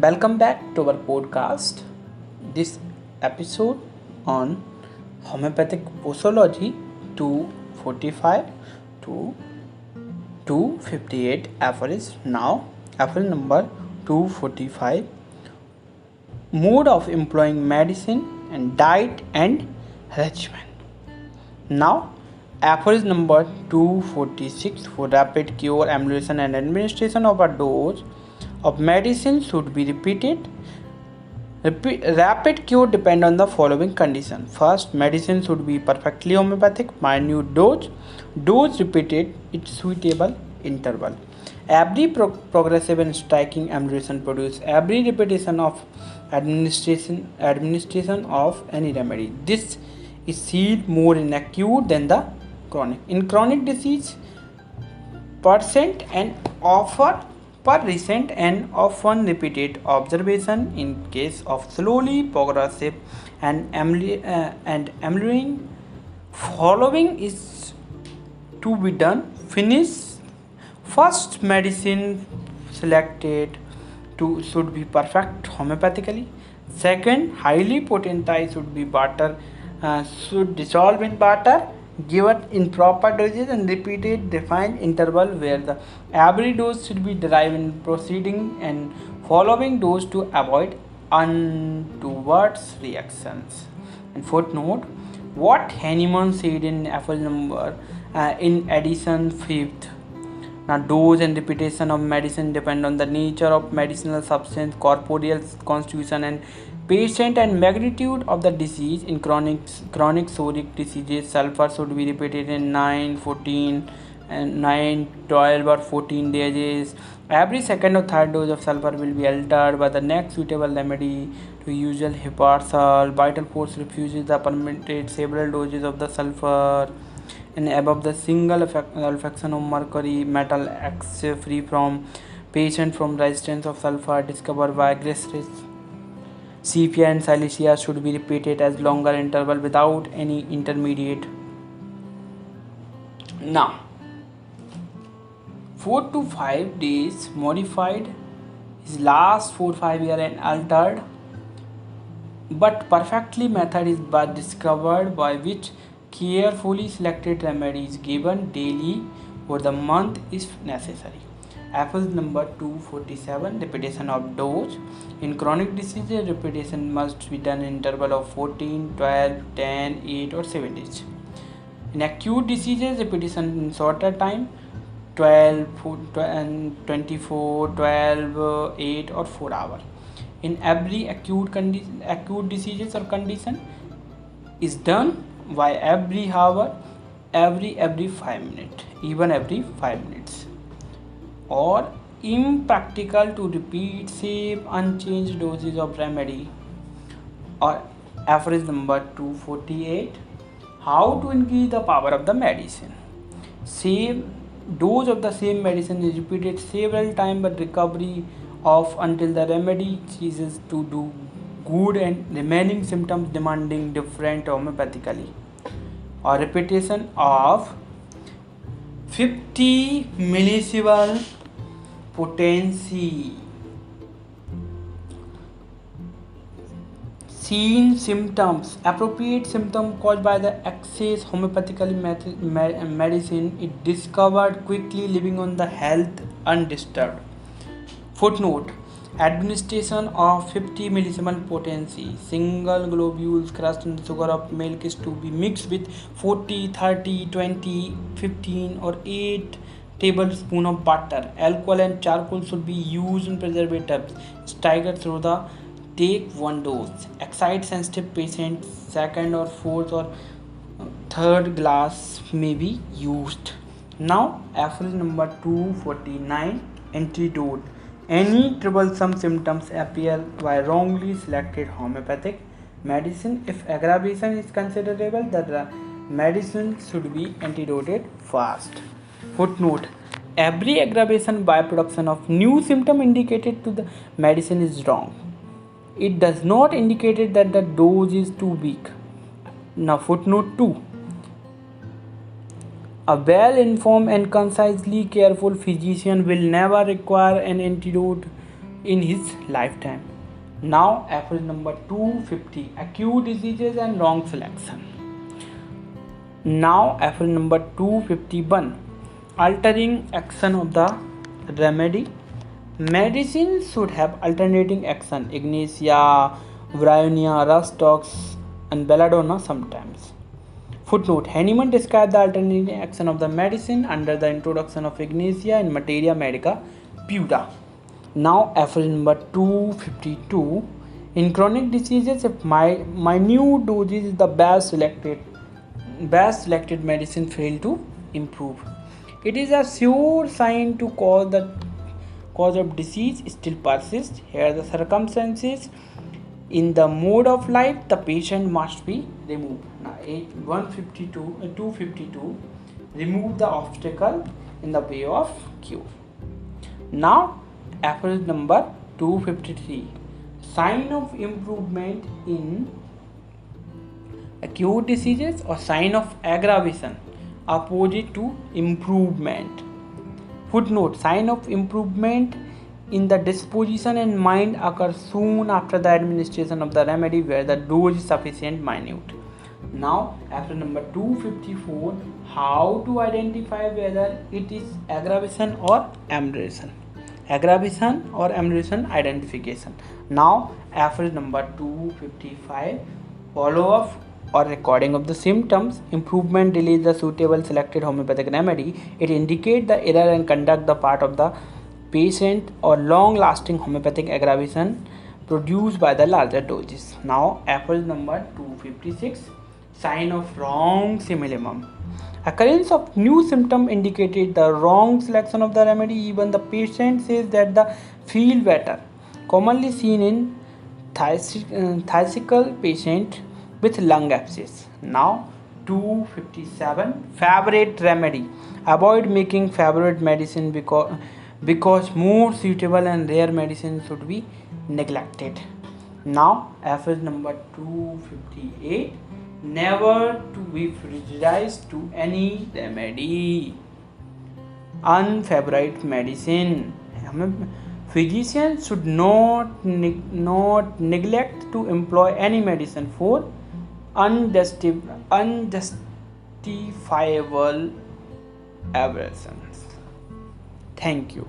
Welcome back to our podcast. This episode on homeopathic posology 245 to 258 aphorism. Now, aphorism number 245, mode of employing medicine and diet and regimen. Now, aphorism number 246, for rapid cure, emulsion and administration of a dose of medicine should be repeated. Rapid cure depend on the following condition. First, medicine should be perfectly homeopathic, minute dose repeated at suitable interval. Every progressive and striking emulsion produce every repetition of administration of any remedy. This is seen more in acute than the chronic. In chronic disease, percent and offer per recent and often repeated observation. In case of slowly progressive and ameliorating, following is to be done. Finish first, medicine selected to should be perfect homeopathically. Second, highly potent should be butter, should dissolve in butter, given in proper doses and repeated defined interval, where the every dose should be derived in proceeding and following dose to avoid untoward reactions. And footnote, what Hahnemann said in aphorism number in edition 5th. Now, dose and repetition of medicine depend on the nature of medicinal substance, corporeal constitution, and patient and magnitude of the disease. In chronic psoriatic diseases, sulfur should be repeated in 9, 14, and 9, 12 or 14 days. Every second or third dose of sulfur will be altered by the next suitable remedy. To usual heparsal, vital force refuses the permitted several doses of the sulfur and above the single affection of mercury metal X free from patient from resistance of sulfur discovered by Gresris. Sepia and Silesia should be repeated as longer interval without any intermediate. Now, 4 to 5 days modified is last 4-5 years and altered, but perfectly method is but discovered by which carefully selected remedy is given daily for the month is necessary. Aphorism number 247, repetition of dose. In chronic diseases, repetition must be done in interval of 14, 12, 10, 8 or 7 days. In acute diseases, repetition in shorter time, 12, 24, 12, 8 or 4 hours. In every acute diseases or condition is done by every hour, every 5 minutes, even every 5 minutes, or impractical to repeat same unchanged doses of remedy. Or aphorism number 248, how to increase the power of the medicine. Same dose of the same medicine is repeated several times, but recovery of until the remedy ceases to do good and remaining symptoms demanding different homeopathically. Or repetition of 50 millisieverts potency. Seen symptoms, appropriate symptom caused by the excess homeopathically medicine is discovered quickly, living on the health undisturbed. Footnote, administration of 50 millisievert potency, single globules crushed in the sugar of milk is to be mixed with 40, 30, 20, 15 or 8 tablespoons of butter. Alcohol and charcoal should be used in preservatives. Staggered through the take one dose. Excite sensitive patients, second or fourth or third glass may be used. Now, aphorism number 249, antidote. Any troublesome symptoms appear by wrongly selected homeopathic medicine. If aggravation is considerable, the medicine should be antidoted fast. Footnote, every aggravation by production of new symptom indicated to the medicine is wrong. It does not indicate that the dose is too weak. Now, footnote 2. A well-informed and concisely careful physician will never require an antidote in his lifetime. Now, aphorism number 250, acute diseases and wrong selection. Now, aphorism number 251, altering action of the remedy. Medicine should have alternating action. Ignatia, Bryonia, Rustox, and Belladonna sometimes. Footnote: Hahnemann described the alternating action of the medicine under the introduction of Ignatia in Materia Medica Pura. Now, aphorism number 252. In chronic diseases, if minute doses is the best selected medicine fail to improve, it is a sure sign to the cause of disease still persists. Here the circumstances in the mode of life the patient must be removed. Now 252, remove the obstacle in the way of cure. Now aphorism number 253, sign of improvement in acute diseases or sign of aggravation opposite to improvement. Footnote: sign of improvement in the disposition and mind occurs soon after the administration of the remedy where the dose is sufficient minute. Now after number 254, how to identify whether it is aggravation or amelioration. Aggravation or amelioration identification. Now aphorism number 255, follow up or recording of the symptoms. Improvement delays the suitable selected homeopathic remedy. It indicates the error and conduct the part of the patient or long lasting homeopathic aggravation produced by the larger doses. Now aphorism number 256, sign of wrong simillimum. Occurrence of new symptom indicated the wrong selection of the remedy. Even the patient says that the feel better, commonly seen in thysical patient with lung abscess. Now 257, favorite remedy. Avoid making favorite medicine because more suitable and rare medicine should be neglected. Now aphorism number 258, never to be prejudiced to any remedy. Unfavorite medicine. Physicians should not neglect to employ any medicine for unjustifiable aberrations. Thank you.